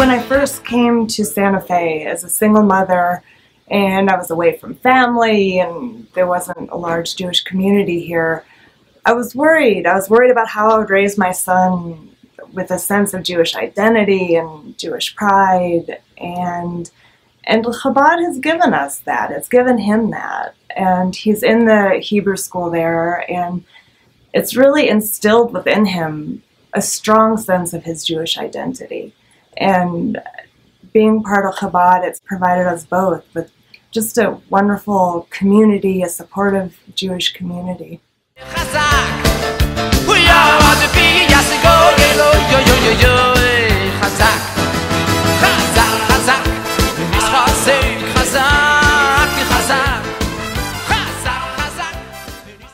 When I first came to Santa Fe as a single mother, and I was away from family, and there wasn't a large Jewish community here, I was worried. I was worried about how I would raise my son with a sense of Jewish identity and Jewish pride, and Chabad has given us that. It's given him that. And he's in the Hebrew school there, and it's really instilled within him a strong sense of his Jewish identity. And being part of Chabad, it's provided us both with just a wonderful community, a supportive Jewish community.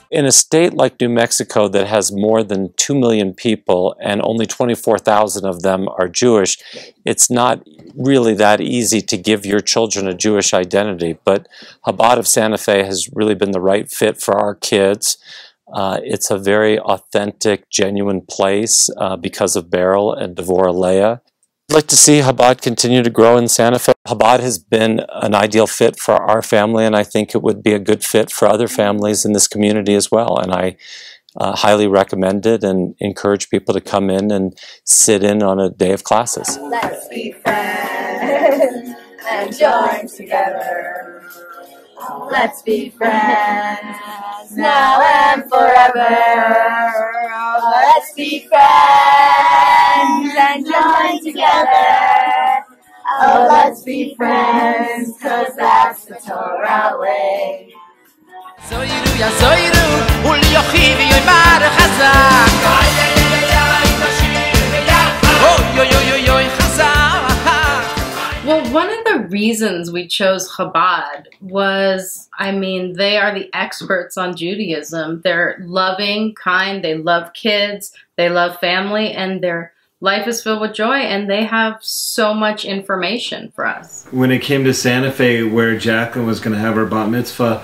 In a state like New Mexico that has more than 2 million people and only 24,000 of them are Jewish, it's not really that easy to give your children a Jewish identity. But Chabad of Santa Fe has really been the right fit for our kids. It's a very authentic, genuine place because of Beryl and Devorah Leah. I'd like to see Chabad continue to grow in Santa Fe. Chabad has been an ideal fit for our family, and I think it would be a good fit for other families in this community as well. And I highly recommend it and encourage people to come in and sit in on a day of classes. Let's be friends and join together. Let's be friends now and forever. Let's be friends and join together. Oh, let's be friends, 'cause that's the Torah way. Well, one of the reasons we chose Chabad was, I mean, they are the experts on Judaism. They're loving, kind, they love kids, they love family, and their life is filled with joy, and they have so much information for us. When it came to Santa Fe, where Jacqueline was going to have her bat mitzvah,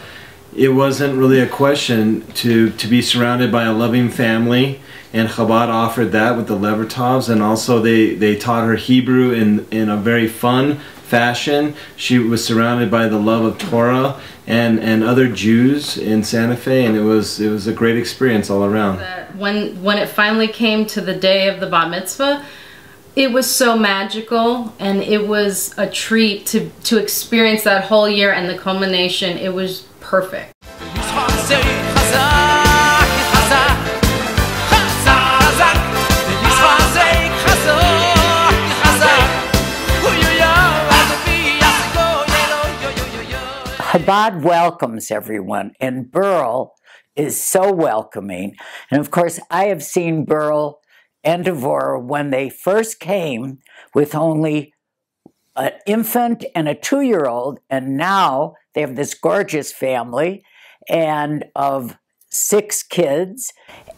it wasn't really a question to be surrounded by a loving family, and Chabad offered that with the Levertovs, and also they taught her Hebrew in a very fun fashion. She was surrounded by the love of Torah and other Jews in Santa Fe, and it was a great experience all around. When it finally came to the day of the bat mitzvah, it was so magical, and it was a treat to experience that whole year, and the culmination, it was perfect. Chabad welcomes everyone, and Beryl is so welcoming. And of course, I have seen Beryl and Devorah when they first came with only an infant and a 2-year-old, and now they have this gorgeous family and of 6 kids,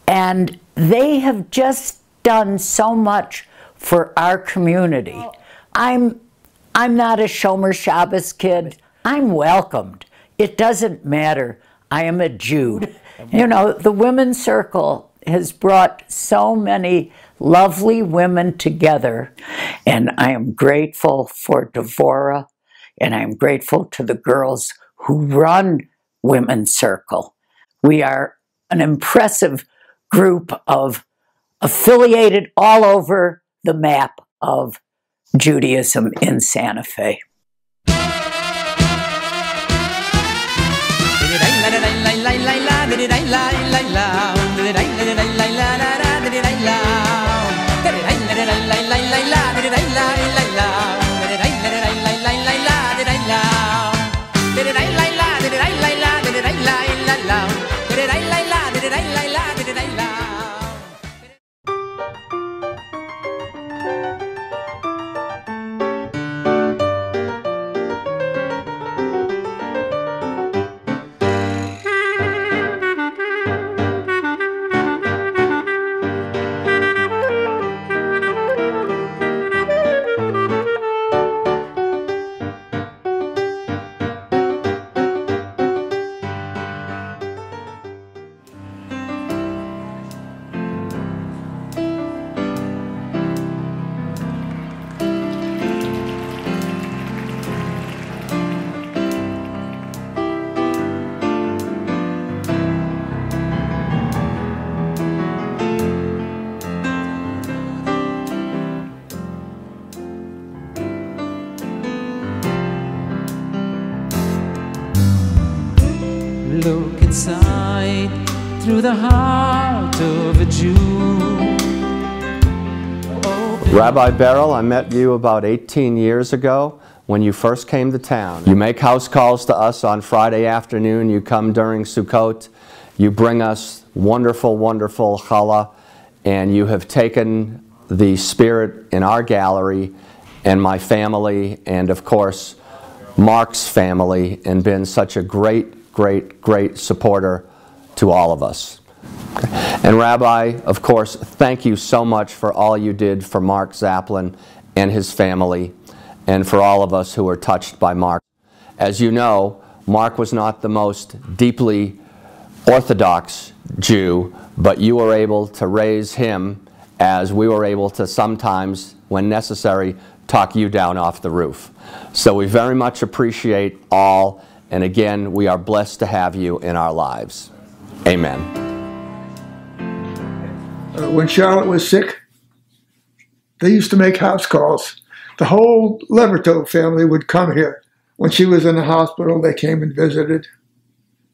and they have just done so much for our community. I'm not a Shomer Shabbos kid. I'm welcomed. It doesn't matter. I am a Jew. You know, the Women's Circle has brought so many lovely women together, and I am grateful for Devorah, and I'm grateful to the girls who run Women's Circle. We are an impressive group of affiliated all over the map of Judaism in Santa Fe. through the heart of a Jew. Rabbi Beryl, I met you about 18 years ago when you first came to town. You make house calls to us on Friday afternoon. You come during Sukkot. You bring us wonderful, wonderful challah, and you have taken the spirit in our gallery and my family and, of course, Mark's family, and been such a great, great, great supporter to all of us. And Rabbi, of course, thank you so much for all you did for Mark Zaplin and his family, and for all of us who were touched by Mark. As you know, Mark was not the most deeply Orthodox Jew, but you were able to raise him as we were able to sometimes, when necessary, talk you down off the roof. So we very much appreciate all, and again, we are blessed to have you in our lives. Amen. When Charlotte was sick, they used to make house calls. The whole Levertov family would come here. When she was in the hospital, they came and visited.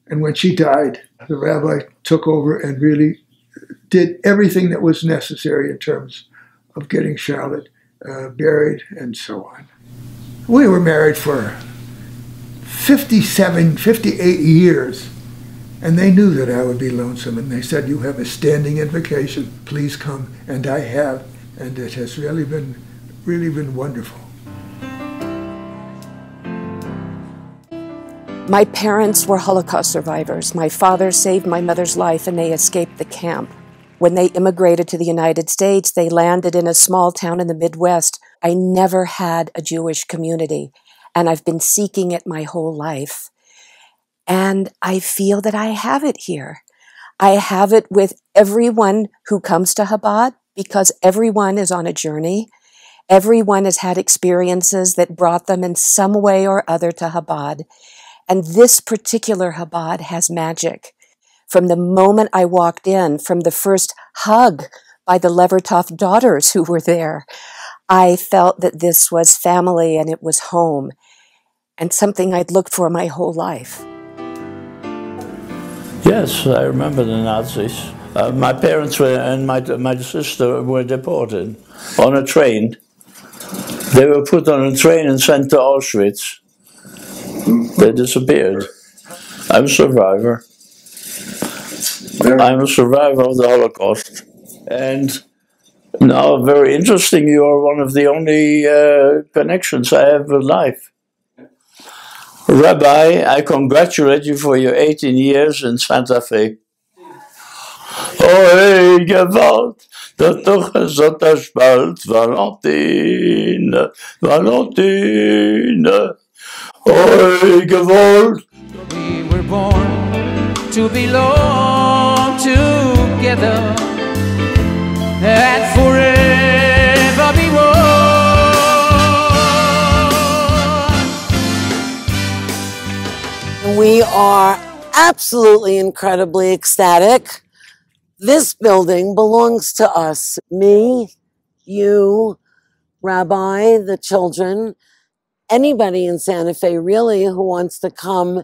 And when she died, the rabbi took over and really did everything that was necessary in terms of getting Charlotte buried and so on. We were married for 57, 58 years. And they knew that I would be lonesome, and they said, "You have a standing invitation. Please come." And I have, and it has really been wonderful. My parents were Holocaust survivors. My father saved my mother's life, and they escaped the camp. When they immigrated to the United States, they landed in a small town in the Midwest. I never had a Jewish community, and I've been seeking it my whole life. And I feel that I have it here. I have it with everyone who comes to Chabad, because everyone is on a journey. Everyone has had experiences that brought them in some way or other to Chabad. And this particular Chabad has magic. From the moment I walked in, from the first hug by the Levertov daughters who were there, I felt that this was family and it was home, and something I'd looked for my whole life. Yes, I remember the Nazis. My parents were, and my sister were deported on a train. They were put on a train and sent to Auschwitz. They disappeared. I'm a survivor. I'm a survivor of the Holocaust. And now, very interesting, you are one of the only connections I have with life. Rabbi, I congratulate you for your 18 years in Santa Fe. Oi, Gewalt, dat toch is dat er spelt, Valentine, Valentine. Oi, Gewalt. We were born to belong together and forever be one. We are absolutely incredibly ecstatic. This building belongs to us. Me, you, Rabbi, the children, anybody in Santa Fe really who wants to come.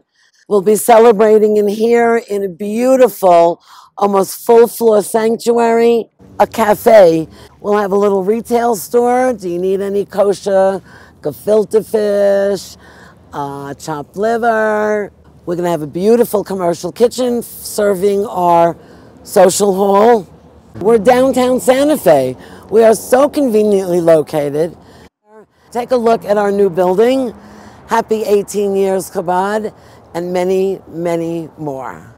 We'll be celebrating in here in a beautiful, almost full floor sanctuary, a cafe. We'll have a little retail store. Do you need any kosher gefilte fish, chopped liver? We're going to have a beautiful commercial kitchen serving our social hall. We're downtown Santa Fe. We are so conveniently located. Take a look at our new building. Happy 18 years, Chabad, and many, many more.